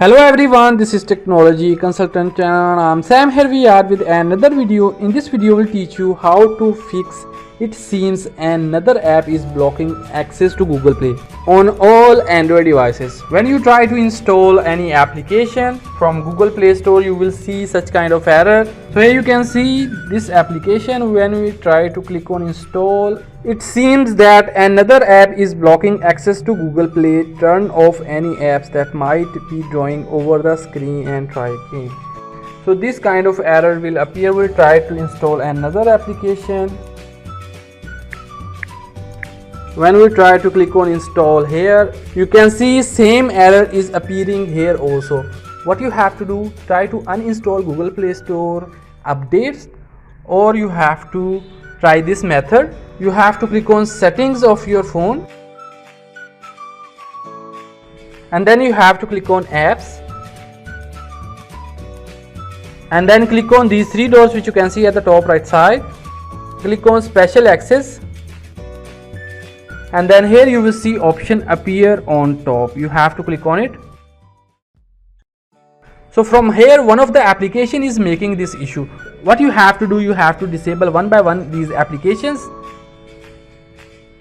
Hello everyone, this is Technology Consultant and I'm Sam. Here we are with another video. In this video we'll teach you how to fix it seems another app is blocking access to Google Play on all Android devices. When you try to install any application from Google Play Store, you will see such kind of error. So here you can see this application. When we try to click on install, it seems that another app is blocking access to Google Play. Turn off any apps that might be drawing over the screen and try again. So this kind of error will appear. We'll try to install another application. When we try to click on install here, you can see same error is appearing here also. What you have to do, try to uninstall Google Play Store updates, or you have to try this method. You have to click on settings of your phone and then you have to click on apps and then click on these three dots which you can see at the top right side. Click on special access and then here you will see option appear on top. You have to click on it. So from here one of the application is making this issue. What you have to do, you have to disable one by one these applications.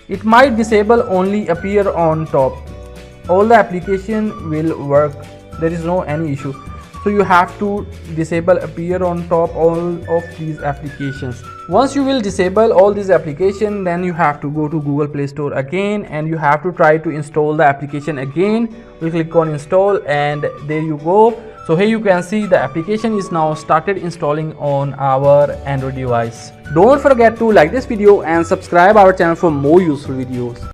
It might disable only appear on top. All the application will work. There is no any issue. So you have to disable appear on top all of these applications. Once you will disable all these applications, then you have to go to Google Play Store again and you have to try to install the application again. We click on install and there you go. So here you can see the application is now started installing on our Android device. Don't forget to like this video and subscribe our channel for more useful videos.